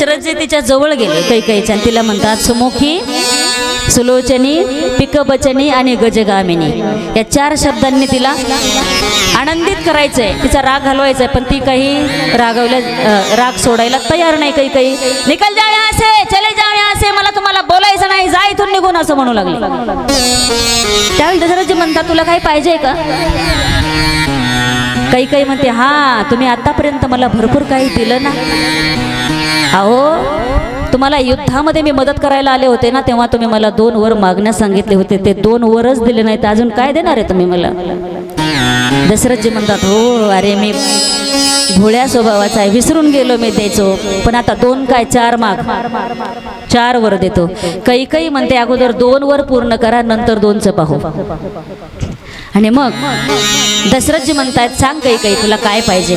दशरथजी तिच्या जवळ गेले कैकईच्या आणि तिला म्हणतात सुमुखी, सुलोचनी, पिकबचनी आणि गजगामिनी या 4 शब्दांनी तिला आनंदित करायचंय, तिचा राग घालवायचा आहे. पण ती काही राग सोडायला तयार नाही. कैकई निकल जाओ यहाँ से, चले जाओ यहाँ से, मला तुम्हाला बोलायचं नाही, जा इथून निघून, असं म्हणू लागले. त्यावेळी दशरथजी म्हणतात तुला काही पाहिजे का? कैकई म्हणते हा, तुम्ही आतापर्यंत मला भरपूर काही दिलं ना. अहो तुम्हाला युद्धामध्ये मी मदत करायला आले होते ना, तेव्हा तुम्ही मला 2 वर मागण्यास सांगितले होते, ते 2 वरच दिले नाही, तर अजून काय देणार आहे तुम्ही मला? दशरथजी म्हणतात हो, अरे मी भोळ्या स्वभावाचा आहे, विसरून गेलो मी द्यायचो, पण आता 2 काय 4 माग, 4 वर देतो. कैकई म्हणते अगोदर 2 वर पूर्ण करा, नंतर 2चं पाहू. आणि मग दशरथजी म्हणतायत सांग कैकई तुला काय पाहिजे?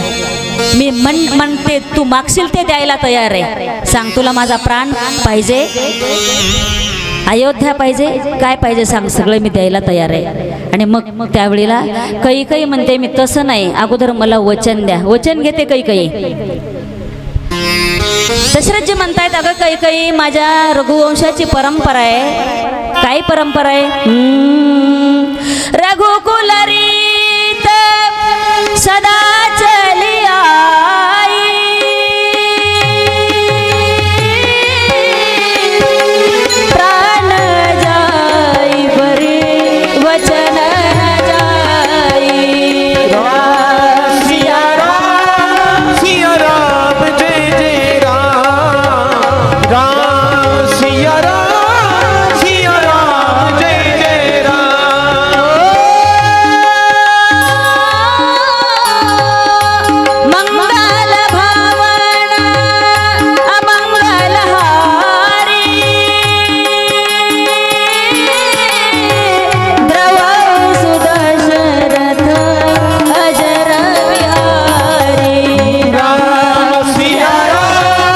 मी म्हणते तू मागशील ते द्यायला तयार आहे. सांग, तुला माझा प्राण पाहिजे, अयोध्या पाहिजे, काय पाहिजे सांग, सगळं मी द्यायला तयार आहे. आणि मग त्यावेळेला कैकई म्हणते मी तसं नाही, अगोदर मला वचन द्या. वचन घेते कैकई. दशरथजी म्हणतायत अगं कैकई, माझ्या रघुवंशाची परंपरा आहे. काय परंपरा आहे? रघुकुल रीत सदा चली आई, प्राण जाई परी वचन जाई. सिया राम जय जय राम, राम सिया राम जय जय राम. मंगल भावन अमंगल हारी, द्रव सुदशरथ अजर विहारी. राम सिया राम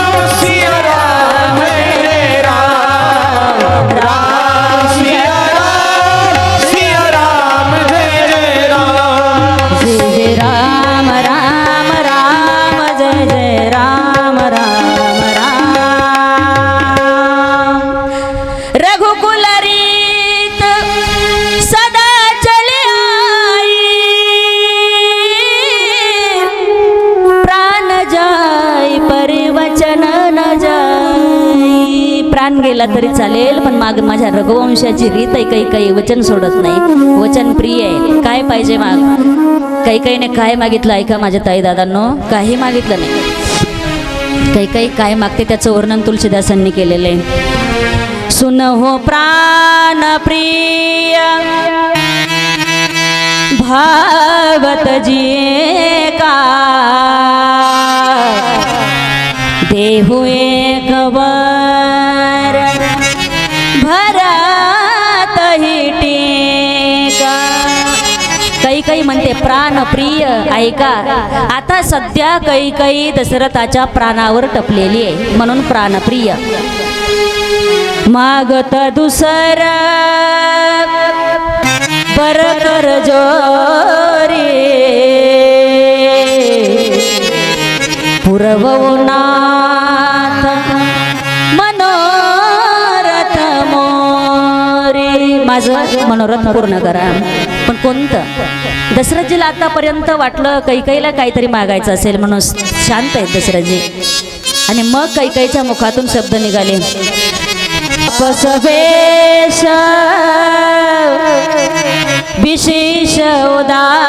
जय जय राम, राम सिया राम जय जय राम. जय जय राम राम राम, जय जय राम राम राम. रघुकुल रीत सदा चले आई, प्राण जाई परिवचन न जाई. प्राण गेला तरी चालेल, पण माग माझ्या रघुवंशाची रीत आहे. काही वचन सोडत नाही, वचन प्रिय आहे. काय पाहिजे माग? कैकईने काय मागितलं ऐका माझ्या ताई दादांनो, काही मागितलं नाही. कैकई काय मागते त्याचं वर्णन तुलसीदासांनी केलेलं आहे. सुन हो प्राण प्रिय भावत जिये का, देहु एक वर भरत ही टीका. कैकई म्हणते प्राण प्रिय ऐका. आता सध्या कैकई दशरथाच्या प्राणावर टपलेली आहे, म्हणून प्राणप्रिय. मागत दुसर बर कर जोरी, पुरवो नाथ मनोरथ मोरी. माझं मनोरथ पूर्ण करा. पण कोणतं? दशरथजीला आतापर्यंत वाटलं कैकईला काहीतरी मागायचं असेल म्हणून शांत आहेत दशरथजी. आणि मग कैकईच्या मुखातून शब्द निघाले. अपसवेश विशेष उदासी,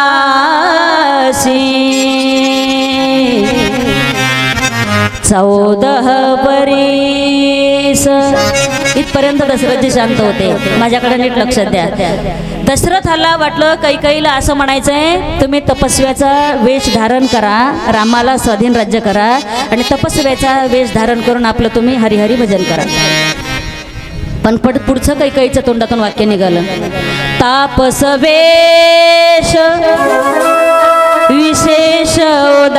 14 बरीस. इथपर्यंत दशरथजी शांत होते. माझ्याकडे नीट लक्षात द्या. दशरथाला वाटलं कैकईला असं म्हणायचंय तुम्ही तपस्व्याचा वेश धारण करा, रामाला स्वाधीन राज्य करा आणि तपस्व्याचा वेश धारण करून आपलं तुम्ही हरिहरी भजन करा. पण पुढचं कैकईच्या तोंडातून वाक्य निघालं. तापस वेश विशेष उदासी,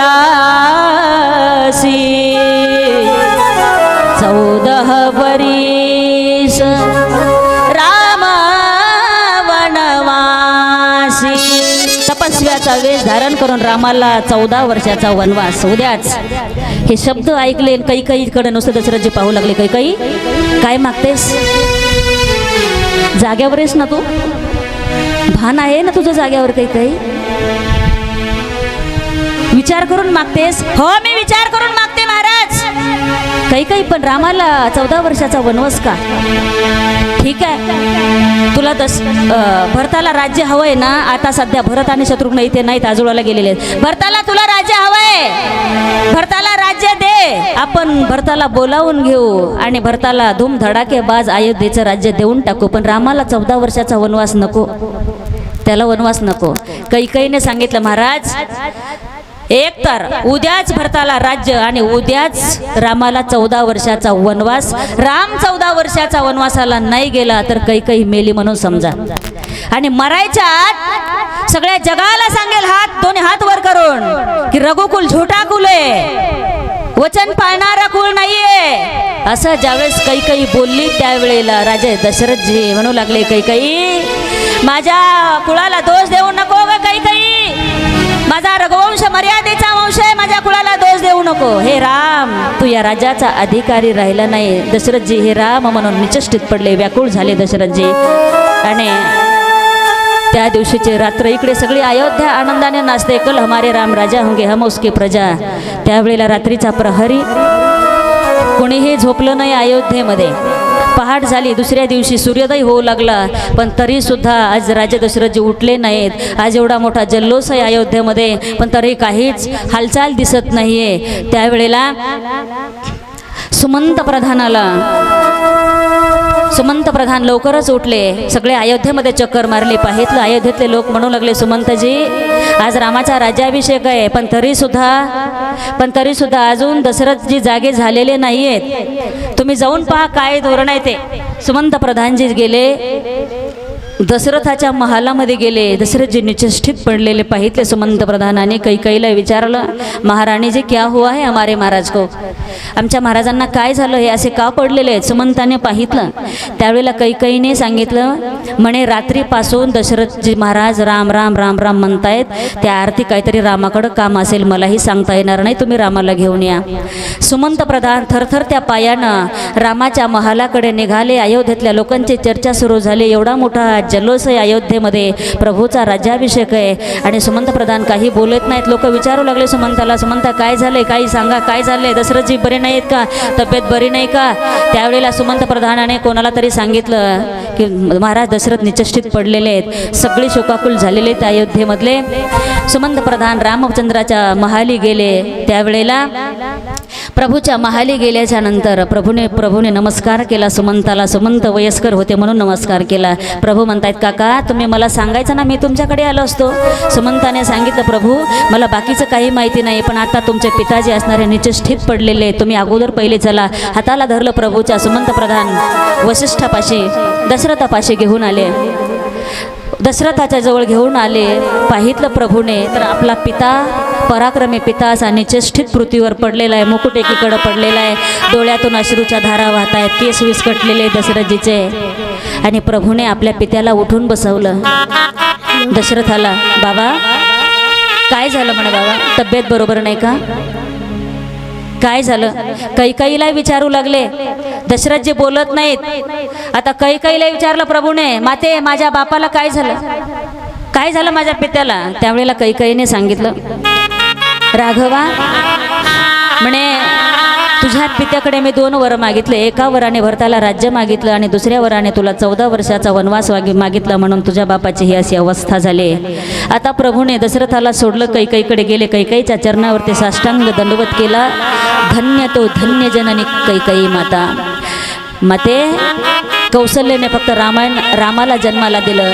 14 बरीस राम वनवासी. तपस्व्याचा वेश वेश धारण करून रामाला 14 वर्षाचा वनवास. उद्याच हे शब्द ऐकले कैकेयीकडे नुसतं दशरथजी पाहू लागले. कैकेयी काय मागतेस? जाग्यावर आहेस ना तू? भान आहे ना तुझं जाग्यावर? कैकेयी विचार करून मागतेस? हो मी विचार करून मागते महाराज. कैकेयी पण रामाला 14 वर्षाचा वनवास का? ठीक आहे, तुला भरताला राज्य हवंय ना? आता सध्या भरत आणि शत्रुघ्न इथे नाहीत, आजोळाला गेलेले आहेत. भरताला तुला राज्य हवंय, भरताला राज्य दे. आपण भरताला बोलावून घेऊ आणि भरताला धूमधडाकेबाज अयोध्येचं राज्य देऊन टाकू. पण रामाला 14 वर्षाचा वनवास नको, त्याला वनवास नको. कैकेयीने सांगितलं महाराज एक तर उद्याच भरताला राज्य आणि उद्याच रामाला 14 वर्षाचा वनवास. राम 14 वर्षाचा वनवासाला नाही गेला तर कैकेयी मेली म्हणून समजा. आणि मरायच्या आत सगळ्या जगाला सांगेल दोन्ही हात वर करून की रघुकुल झोटा कुल आहे, वचन पाळणारा कुल नाहीये. असं ज्यावेळेस कैकेयी बोलली त्यावेळेला राजे दशरथजी म्हणू लागले, कैकेयी माझ्या कुळाला दोष देऊ नको ग कैकेयी, माझा रघुवंश मर्यादेचा वंश आहे, माझ्या कुळाला दोष देऊ नको. हे राम तू या राज्याचा अधिकारी राहिला नाही. दशरथजी हे राम म्हणून निचष्टित पडले, व्याकुळ झाले दशरथजी. आणि त्या दिवशीची रात्र इकडे सगळी अयोध्या आनंदाने नाचते. कल हमारे राम राजा होंगे हम उसकी प्रजा. त्यावेळेला रात्रीचा प्रहरी, कोणीही झोपलं नाही अयोध्येमध्ये. पहाट झाली, दुसऱ्या दिवशी सूर्योदय होऊ लागला, पण तरी सुद्धा आज राजे दशरथजी उठले नाहीत. आज एवढा मोठा जल्लोष आहे अयोध्येमध्ये, पण तरी काहीच हालचाल दिसत नाहीये. त्यावेळेला सुमंत प्रधान लवकरच उठले, सगळे अयोध्येमध्ये चक्कर मारले, पाहितलं. अयोध्येतले लोक म्हणू लागले, सुमंतजी आज रामाचा राज्याभिषेक आहे, पण तरी सुद्धा अजून दशरथजी जागे झालेले नाहीयेत. तुम्ही जाऊन पहा काय धोरण आहे ते. सुमंत प्रधानजी गेले, दशरथाच्या महालामध्ये गेले. दशरथजी निचष्टित पडलेले पाहितले. सुमंत प्रधानाने कैकेयीला विचारलं, महाराणी जी क्या हुआ है हमारे महाराज को? आमच्या महाराजांना काय झालं, हे असे का पडलेले आहेत? सुमंताने पाहितलं. त्यावेळेला कैकेयीने सांगितलं, म्हणे रात्रीपासून दशरथजी महाराज राम राम राम राम म्हणतायत. त्या आरती काहीतरी रामाकडं काम असेल, मलाही सांगता येणार नाही, तुम्ही रामाला घेऊन या. सुमंत प्रधान थरथर त्या पायानं रामाच्या महालाकडे निघाले. अयोध्येतल्या लोकांची चर्चा सुरू झाली. एवढा मोठा जल्लोष आहे अयोध्येमध्ये, प्रभूचा राज्याभिषेक आहे आणि सुमंत प्रधान काही बोलत नाहीत. लोक विचारू लागले सुमंताला, सुमंता काय झालंय, काही सांगा, काय झालंय? दशरथजी बरे नाहीत का? तब्येत बरी नाही का? त्यावेळेला सुमंत प्रधानाने कोणाला तरी सांगितलं की महाराज दशरथ निचष्टित पडलेले आहेत. सगळे शोकाकुल झालेले आहेत अयोध्येमधले. सुमंत प्रधान रामचंद्राच्या महाली गेले. त्यावेळेला प्रभूच्या महाली गेल्याच्या नंतर प्रभूने नमस्कार केला सुमंताला. सुमंत वयस्कर होते म्हणून नमस्कार केला. प्रभू म्हणतायत, काका तुम्ही मला सांगायचं ना, मी तुमच्याकडे आलो असतो. सुमंताने सांगितलं, प्रभू मला बाकीचं काही माहिती नाही, पण आता तुमचे पिताजी असणारे निचष्टित पडलेले, तुम्ही अगोदर पहिले चला. हाताला धरलं प्रभूच्या. सुमंत प्रधान वसिष्ठापाशी दशरथापाशी घेऊन आले. दशरथाच्या जवळ घेऊन आले. पाहितलं प्रभूने तर आपला पिता, पराक्रमी पिता असा निचष्टित पृथ्वीवर पडलेला आहे. मुकुट एकीकडं पडलेला आहे, डोळ्यातून अश्रूच्या धारा वाहत आहेत, केस विस्कटलेले दशरथजीचे. आणि प्रभूने आपल्या पित्याला उठून बसवलं. दशरथाला, बाबा काय झालं म्हणे? बाबा तब्येत बरोबर नाही का? काय झालं? कैकेयीला विचारू लागले. दशरथजी बोलत नाहीत. आता कैकेयीला विचारलं प्रभूने, माते माझ्या बापाला काय झालं, काय झालं माझ्या पित्याला? त्यावेळेला कैकेयीने सांगितलं, राघवा म्हणे तुझ्या पित्याकडे मी 2 वर मागितले. एका वराने भरताला राज्य मागितलं आणि दुसऱ्या वराने तुला 14 वर्षाचा वनवास मागितला, म्हणून तुझ्या बापाची ही अशी अवस्था झाली. आता प्रभूने दशरथाला सोडलं, कैकेयीकडे गेले. कैकेयीच्या चरणावरती साष्टांग दंडवत केला. धन्य तो धन्य जननी कैकेयी माता. माते कौशल्याने फक्त रामाला जन्माला दिलं,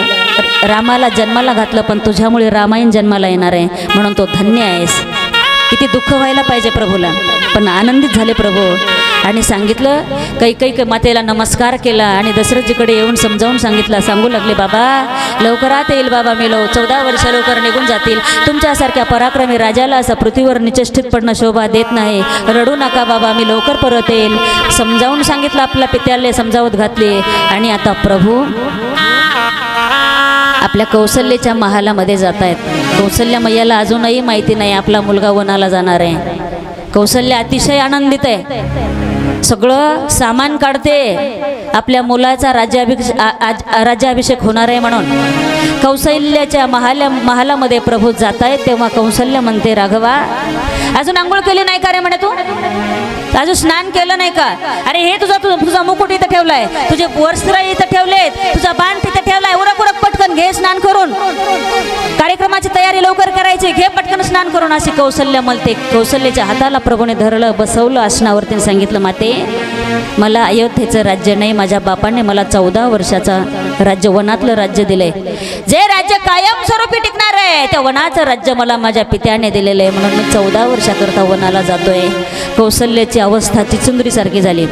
रामाला जन्माला घातलं, पण तुझ्यामुळे रामायण जन्माला येणार आहे, म्हणून तो धन्य आहेस. किती दुःख व्हायला पाहिजे प्रभूला, पण आनंदित झाले प्रभू. आणि सांगितलं, कैकेयी मातेला नमस्कार केला आणि दशरथजीकडे येऊन समजावून सांगू लागले, बाबा लवकरात येईल बाबा, मी 14 वर्ष लवकर निघून जातील. तुमच्यासारख्या पराक्रमी राजाला असं पृथ्वीवर निचष्टित पडणं शोभा देत नाही. रडू नका बाबा, मी लवकर परत येईल. समजावून सांगितलं, आपल्या पित्याला समजावत घातली. आणि आता प्रभू आपल्या कौशल्याच्या महालामध्ये जात आहेत. कौशल्या मैयाला अजूनही माहिती नाही आपला मुलगा वनाला जाणार आहे. कौशल्य अतिशय आनंदित आहे, सगळं सामान काढते आपल्या मुलाचा राज्याभिषेक होणार आहे म्हणून. कौशल्याच्या महालामध्ये प्रभू जात आहेत तेव्हा कौशल्य म्हणते, राघवा अजून आंघोळ केली नाही का रे म्हणे, तू अजून स्नान केलं नाही का? अरे हे तुझा मुकुट इथं ठेवलाय, तुझे वस्त्र इथं ठेवलेत, तुझा बाण तिथं ठेवलाय, उरक उरक पटकन घे स्नान करून, कार्यक्रमाची तयारी लवकर करायची, घे पटकन स्नान करून. अशी कौशल्य म्हणते. कौशल्याच्या हाताला प्रभूने धरलं, बसवलं आसनावरती, सांगितलं, माते मला अयोध्येचं राज्य नाही, माझ्या बापाने मला 14 वर्षाचा राज्य, वनातलं राज्य दिलंय, जे राज्य कायमस्वरूपी टिकणार आहे त्या वनाचं राज्य मला माझ्या पित्याने दिलेलं आहे, म्हणून मी 14 वर्षाकरता वनाला जातोय. कौशल्याची अवस्था चिचुंद्रीसारखी झाली.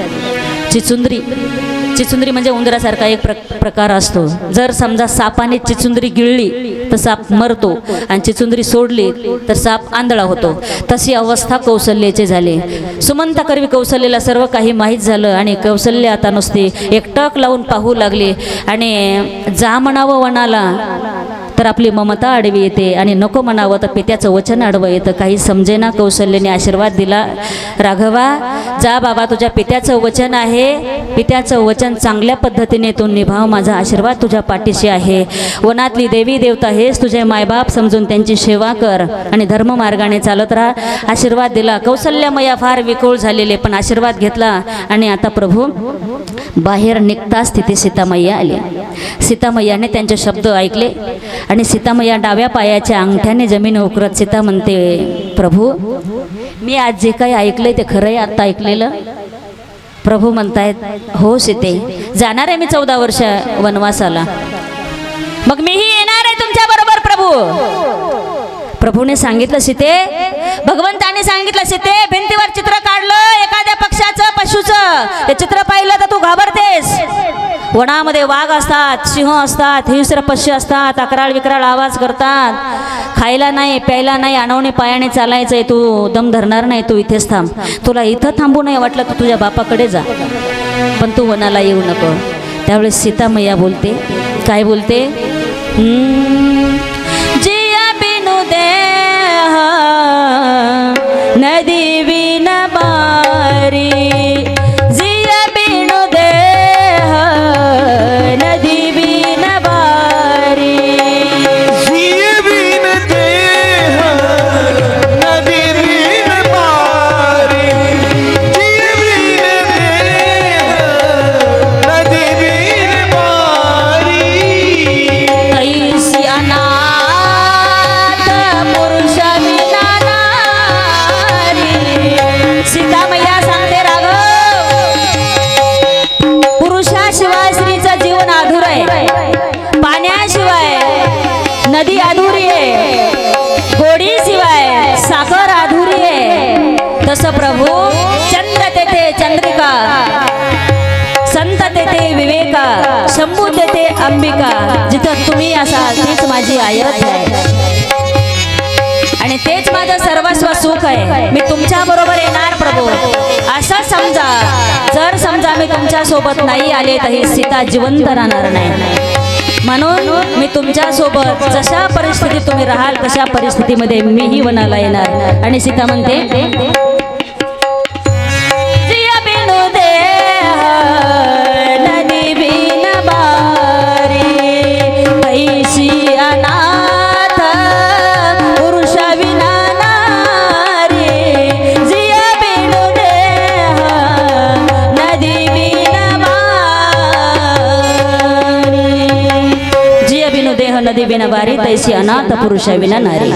चिचुंद्री म्हणजे उंदरासारखा एक प्रकार असतो. जर समजा सापाने चिचुंद्री गिळली तर साप मरतो आणि चिचुंद्री सोडली तर साप आंधळा होतो. तशी अवस्था कौशल्याची झाली. सुमंता करवी कौशल्याला सर्व काही माहीत झालं आणि कौशल्य आता नुसती एकटक लावून पाहू लागली आणि जा म्हणावं वनाला तर आपली ममता आडवी येते आणि नको म्हणावं तर पित्याचं वचन आडवं येतं. काही समजेना. कौशल्याने आशीर्वाद दिला, राघवा जा बाबा, तुझ्या पित्याचं वचन आहे, पित्याचं वचन चांगल्या पद्धतीने तू निभाव, माझा आशीर्वाद तुझ्या पाठीशी आहे, वनातली देवी देवता हेच तुझे मायबाप समजून त्यांची सेवा कर आणि धर्ममार्गाने चालत राहा. आशीर्वाद दिला. कौशल्यामया फार विकोळ झालेले पण आशीर्वाद घेतला आणि आता प्रभू बाहेर निघताच तिथे सीतामय्या आली. सीतामय्याने त्यांचे शब्द ऐकले आणि सीतामय्या डाव्या पायाच्या अंगठ्याने जमीन उकरत सीता म्हणते, प्रभू मी आज जे काही ऐकलंय ते खरं आहे, आत्ता ऐकलेलं? प्रभू म्हणतायत, हो सीते, जाणार आहे मी 14 वर्ष वनवासाला, मग मीही येणार आहे तुमच्या बरोबर. प्रभूने सांगितलं, सीते भगवंताने सांगितलं, सीते भिंतीवर चित्र काढलं एखाद्या पक्षाचं पशुचं, ते चित्र पाहिलं तर तू घाबरतेस. वनामध्ये वाघ असतात, सिंह असतात, हिंस्र पक्षी असतात, अकराळ विकराळ आवाज करतात, खायला नाही प्यायला नाही, अनवणे पायाने चालायचंय, तू दम धरणार नाही, तू इथेच थांब, तुला इथं थांबू नाही वाटलं तर तुझ्या बापाकडे जा, पण तू वनाला येऊ नको. त्यावेळेस सीतामय्या बोलते, काय बोलते? जिया बिनु देह नदी विन बारी, जिया बिनु देह नदी विन बारी, जिये बिन देह नदी बिन बारी, जिये बिन देह नदी बिन बारी. कैसी अनाथ पुरुष विना नारी. सीतामय्या सांगते, राघव पुरुषाशिवाय स्त्रीचं जीवन अधुरं आहे, पाण्याशिवाय नदी अधुरी आहे, गोडीशिवाय साखर अधुरी आहे. तसं प्रभू चंद्र तेथे चंद्रिका, संत तेथे विवेका, शंभू तेथे अंबिका, जिथं तुम्ही असाल तीच माझी आयत आहे आणि तेच माझं सर्वस्व सुख आहे. मी तुमच्या बरोबर येणार प्रभू, असं समजा. जर समजा मी तुमच्या सोबत नाही आले तर ही सीता जिवंत राहणार नाही. म्हणून मी तुमच्या सोबत जशा परिस्थितीत तुम्ही राहाल तशा परिस्थितीमध्ये मीही वनाला येणार. आणि सीता म्हणते, जिया बिनु देह नदी बिन बारी, कैसी अनाथ पुरुष विना नारी, जिया बिनु देह नदी बिन बारी, जिया बिनु देह नदी बिन बारी, तैसी अनाथ पुरुष विना नारी.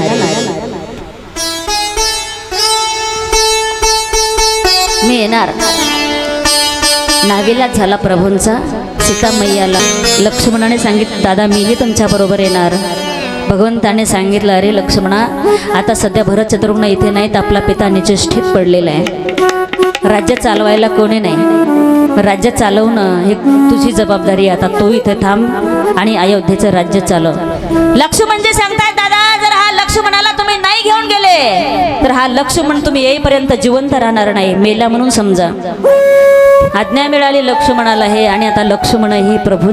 मी येणार. नाविलाज झाला प्रभूंचा. सीतामय्याला लक्ष्मणाने सांगितलं, दादा मीही तुमच्या बरोबर येणार. भगवंताने सांगितलं, अरे लक्ष्मणा, आता सध्या भरत शत्रुघ्न इथे नाहीत, आपला पिता निश्चित पडलेला आहे, राज्य चालवायला कोणी नाही, राज्य चालवणं हे तुझी जबाबदारी. आता तू इथे थांब आणि अयोध्येचं राज्य चालव. लक्ष्मणजी सांगतात, दादा जर हा लक्ष्मणाला तुम्ही नाही घेऊन गेले तर हा लक्ष्मण तुम्ही येईपर्यंत जिवंत राहणार नाही, मेला म्हणून समजा. आज्ञा मिळाली लक्ष्मणाला हे. आणि आता लक्ष्मण ही प्रभू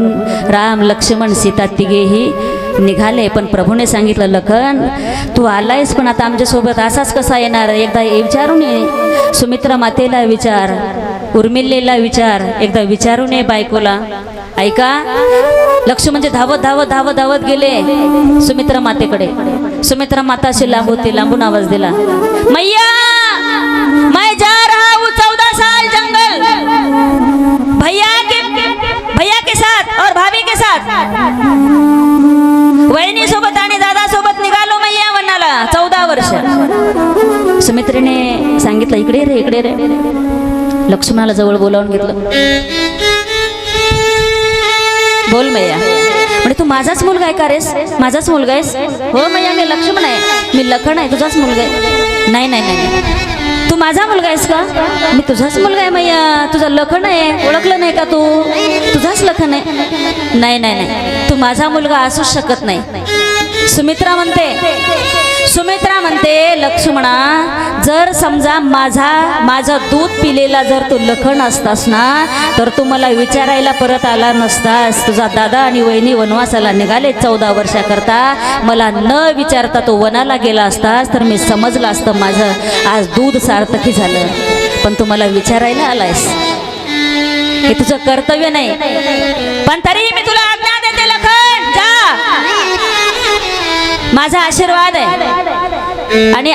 राम लक्ष्मण सीता तिघेही निघाले. पण प्रभूने सांगितलं, लखन तू आलायस पण आता आमच्यासोबत असाच कसा येणार? एकदा विचारून ये, सुमित्रा मातेला विचार, उर्मिलेला विचार, एकदा विचारून ये बायकोला. ऐका, लक्ष्मण म्हणजे धावत धावत धावत धावत गेले सुमित्रा मातेकडे. सुमित्रा माता अशी लांब होती, लांबून आवाज दिला, मैया मैं जा रहा हूँ 14 साल जंगल, भैया के साथ और भाभी के साथ, वहिनी सोबत आणि दादा सोबत निघालो मैया वनाला 14 वर्ष. सुमित्रेने सांगितलं, इकडे रे इकडे रे. लक्ष्मणाला जवळ बोलावून घेतलं. बोल मैया. म्हणजे तू माझाच मुलगा आहे का रेस? माझाच मुलगा आहेस? हो मैया, मी लक्ष्मण आहे, मी लखन आहे, तुझाच मुलगा आहे. नाही नाही नाही, तू माझा मुलगा आहेस का? मी तुझाच मुलगा आहे मैया, तुझा लखन आहे, ओळखलं नाही का तू? तुझाच लखन आहे. नाही नाही नाही, तू माझा मुलगा असूच शकत नाही. सुमित्रा म्हणते लक्ष्मणा, जर समजा माझं दूध पिलेला जर तू लखन असतास ना, तर तू मला विचारायला परत आला नसतास. तुझा दादा आणि वहिनी वनवासाला निघाले 14 वर्षाकरता, मला न विचारता तो वनाला गेला असतास तर मी समजलं असतं माझं आज दूध सार्थकी झालं. पण तू मला विचारायला आलायस, हे तुझं कर्तव्य नाही. पण तरीही मी तुला आज्ञा देते लखन, जा, माझा आशीर्वाद आहे. आणि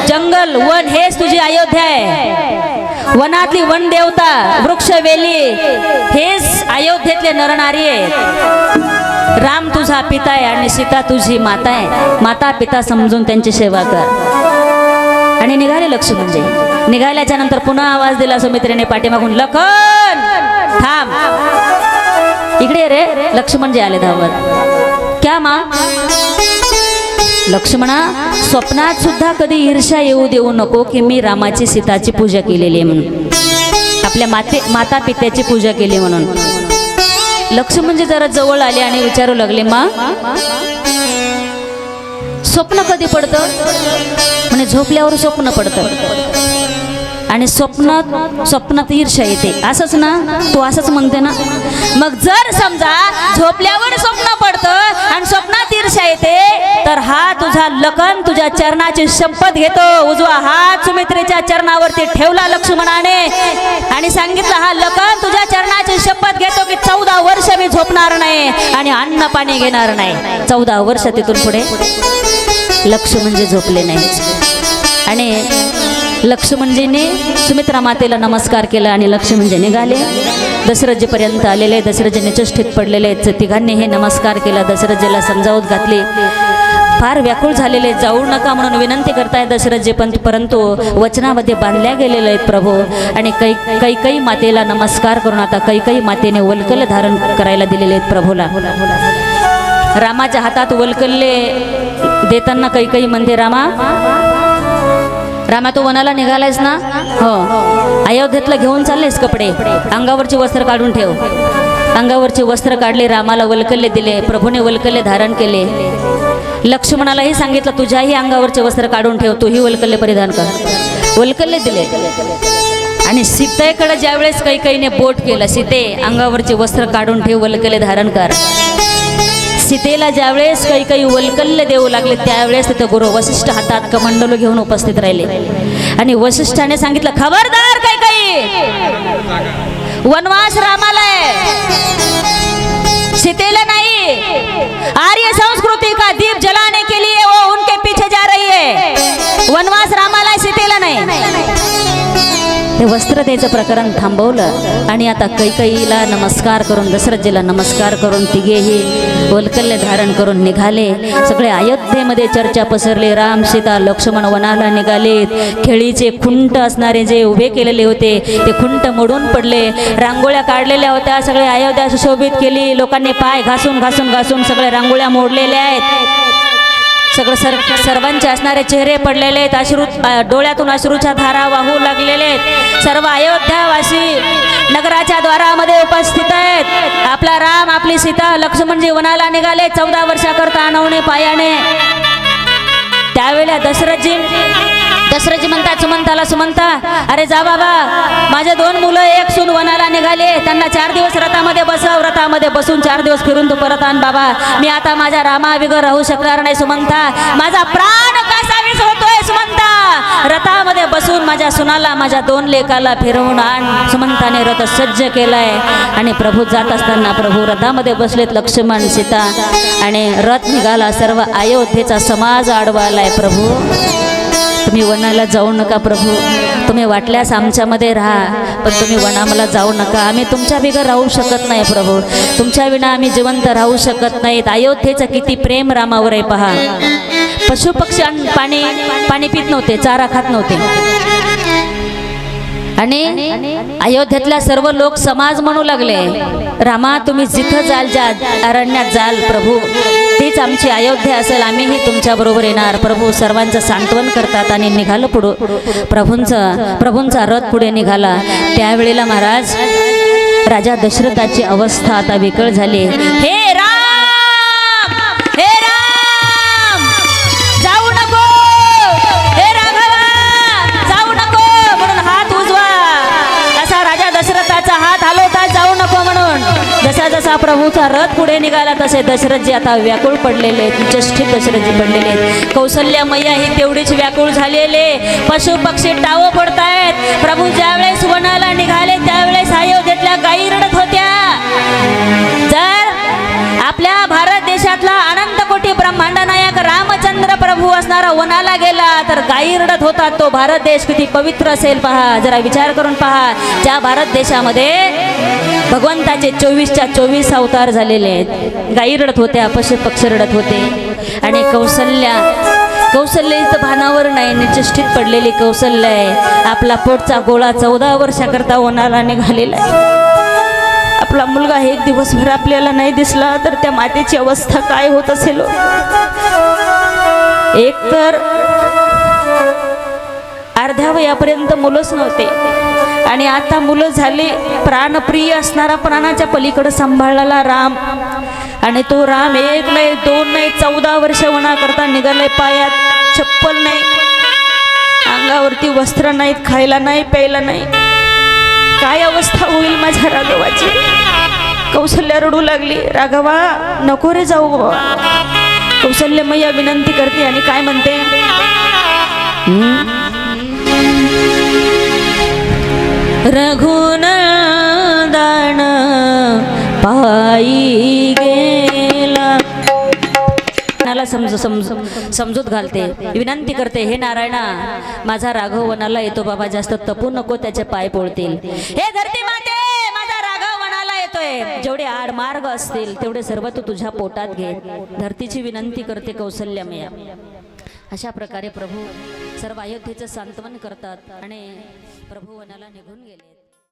जंगल वन हेच तुझी अयोध्या आहे. वनातली वन देवता, वृक्ष वेली हेच अयोध्येतले नरनारी आहेत. राम तुझा पिता आहे आणि सीता तुझी माता आहे. माता पिता समजून त्यांची सेवा कर. आणि निघाले लक्ष्मणजी. निघाल्याच्या नंतर पुन्हा आवाज दिला सुमित्रेने पाठीमागून, लखन थांब, इकडे रे. लक्ष्मणजी आले धावत. क्या माँ? लक्ष्मणा, स्वप्नात सुद्धा कधी ईर्ष्या येऊ देऊ नको की मी रामाची सीताची पूजा केलेली आहे म्हणून, आपल्या माता पित्याची पूजा केली म्हणून. लक्ष्मणजी जरा जवळ आले आणि विचारू लागले, मा स्वप्न कधी पडतं? म्हणजे झोपल्यावर स्वप्न पडतं आणि स्वप्नात ईर्ष्या येते, असंच ना? तू असंच म्हणते ना? मग जर समजा झोपल्यावर स्वप्न पडतं आणि स्वप्नात ईर्ष्या येते, तर हा तुझा लखन तुझ्या चरणाची शपथ घेतो. उजवा हात सुमित्रेच्या चरणावरती ठेवला लक्ष्मणाने आणि सांगितलं, हा लखन तुझ्या चरणाची शपथ घेतो की 14 वर्ष मी झोपणार नाही आणि अन्न पाणी घेणार नाही. 14 वर्ष तिथून पुढे लक्ष्मणजी झोपले नाही. आणि लक्ष्मणजीने सुमित्रा मातेला नमस्कार केला आणि लक्ष्मणजी निघाले. दशरथजीपर्यंत आलेले, दशरथजीने चष्टीत पडलेले तिघांनी हे नमस्कार केला. दशरथजीला समजावत घातली. फार व्याकुळ झालेले, जाऊ नका म्हणून विनंती करताय दशरथजी, परंतु वचनामध्ये बांधल्या गेलेले आहेत प्रभू. आणि कैकई मातेला नमस्कार करून आता कैकई मातेने वल्कल धारण करायला दिलेले आहेत प्रभूला. रामाच्या हातात वल्कल्ले देताना कैकई म्हणते, रामा तू वनाला निघालायस ना? हो. अयोध्येतला घेऊन चाललेस कपडे, अंगावरचे वस्त्र काढून ठेव. अंगावरचे वस्त्र काढले, रामाला वल्कल्ले दिले, प्रभूने वल्कल्ले धारण केले. लक्ष्मणालाही सांगितलं, तुझ्याही अंगावरचे वस्त्र काढून ठेव, तूही वल्कल्ले परिधान कर. वल्कल्ले दिले. आणि सीतेकडे ज्यावेळेस कैकईने बोट केलं, सीते अंगावरचे वस्त्र काढून ठेव, वल्कल्ले धारण कर. सीतेला ज्यावेळेस कैकई वल्कल्य देऊ लागले, त्यावेळेस तिथे गुरु वसिष्ठ हातात कमंडलू घेऊन उपस्थित राहिले. आणि वसिष्ठाने सांगितलं, खबरदार कैकई, वनवास रामाला आहे, सीतेला नाही. आर्य संस्कृती का दीप जलाने के लिए वो उनके पीछे जा रही है. वनवास रामाला आहे, सीतेला नाही. ते वस्त्र द्यायचं प्रकरण थांबवलं आणि आता कैकईला नमस्कार करून, दशरथजीला नमस्कार करून तिघेही वल्कल्य धारण करून निघाले. सगळे अयोध्येमध्ये चर्चा पसरली. राम सीता लक्ष्मण वनाला निघालेत. खेळीचे खुंट असणारे जे उभे केलेले होते ते खुंट मोडून पडले. रांगोळ्या काढलेल्या होत्या, सगळे अयोध्या सुशोभित केली. लोकांनी पाय घासून घासून घासून सगळे रांगोळ्या मोडलेल्या आहेत. सगळं सर्वांचे असणारे चेहरे पडलेले आहेत. डोळ्यातून अश्रूच्या धारा वाहू लागलेले आहेत. सर्व अयोध्यावासी नगराच्या द्वारामध्ये उपस्थित आहेत. आपला राम, आपली सीता, लक्ष्मणजी वनाला निघाले 14 वर्षाकरता अनवणे पायाने. त्यावेळेला दशरथजी म्हणतात सुमंताला, सुमंता अरे जा बाबा, माझे 2 मुलं एक सून वनाला निघाले, त्यांना 4 दिवस रथामध्ये बसव, रथामध्ये बसून 4 दिवस फिरून तू परत आण बाबा, मी आता माझ्या रामाविगर राहू शकणार नाही सुमंता, माझा प्राण कासावीस होतोय सुमंता, रथामध्ये बसून माझ्या सुनाला, माझ्या 2 लेकाला फिरवून आण. सुमंताने रथ सज्ज केलाय आणि प्रभू जात असताना प्रभू रथामध्ये बसलेत लक्ष्मण सीता आणि रथ निघाला. सर्व अयोध्येचा समाज आडवा आलाय. प्रभू तुम्ही वनाला जाऊ नका प्रभू, तुम्ही वाटल्यास आमच्यामध्ये राहा, पण तुम्ही वनाला जाऊ नका, आम्ही तुमच्या बिगर राहू शकत नाही प्रभू, तुमच्या विना आम्ही जिवंत राहू शकत नाहीत. अयोध्येचं किती प्रेम रामावर आहे पहा. पशु पक्षी पाणी पित नव्हते, चारा खात नव्हते आणि अयोध्येतल्या सर्व लोक समाज म्हणू लागले, रामा तुम्ही जिथं जाल, ज्या अरण्यात जाल प्रभू, तीच आमची अयोध्या असेल, आम्हीही तुमच्या बरोबर येणार. प्रभू सर्वांचं सांत्वन करतात आणि निघालं पुढं प्रभूंचा रथ पुढे निघाला. त्यावेळेला महाराज राजा दशरथाची अवस्था आता विकळ झाली. हे राम, हे राम, जाऊ नको, हे राघवा जाऊ नको म्हणून हात उजवा, असा राजा दशरथाचा हात हलवतात जाऊ नको म्हणून. जसा जसा प्रभूचा रथ पुढे निघाला तसे दशरथजी आता व्याकुळ पडलेले आहेत, चष्टित दशरथजी पडलेले आहेत. कौसल्या मैया ही तेवढीच व्याकुळ झालेले, पशु पक्षी टावं पडतायत. प्रभू ज्यावेळेस वनाला निघाले त्यावेळेस अयोध्येतल्या गायी रडत होत्या. जर आपल्या भारत देशातला अनंत कोटी ब्रह्मांड नायक रामचंद्र प्रभू असणारा वनाला गेला तर गायी रडत होता. तो भारत देश किती पवित्र असेल पहा, जरा विचार करून पहा. ज्या भारत देशामध्ये भगवंताचे 24च्या 24 अवतार झालेले आहेत, गायी रडत होत्या, पशु पक्षी रडत होते. आणि कौसल्याचं भानावर नाही, निचष्टित पडलेली कौसल्या आहे. आपला पोटचा गोळा 14 वर्षाकरता वनाला निघालेला आहे. आपला मुलगा एक दिवसभर आपल्याला नाही दिसला तर त्या मातेची अवस्था काय होत असेल. एक तर अर्ध्या वयापर्यंत मुलंच नव्हते आणि आता मुलं झाले. प्राणप्रिय असणारा, प्राणाच्या पलीकडे सांभाळलेला राम, आणि तो राम 1 नाही 2 नाही 14 वर्ष वनाकरता निघाले. पायात चप्पल नाही, अंगावरती वस्त्र नाहीत, खायला नाही प्यायला नाही. काय अवस्था होईल माझ्या राघवाची. कौसल्या रडू लागली, राघवा नको रे जाऊ बाबा. कौसल्य मैया विनंती करते आणि काय म्हणते, रघुनंदन पायी गेला. समजूत घालते, विनंती करते, हे नारायणा माझा राघव वनाला येतो बाबा, जास्त तपू नको, त्याचे पाय पोळतील. हे धरती माते, माझा राघव वनाला येतोय, जेवढे आडमार्ग असतील तेवढे सर्व तू तुझ्या पोटात घे. धरतीची विनंती करते कौसल्या मैया. अशा प्रकारे प्रभू सर्व अयोध्येचं सांत्वन करतात आणि प्रभू वनाला निघून गेले.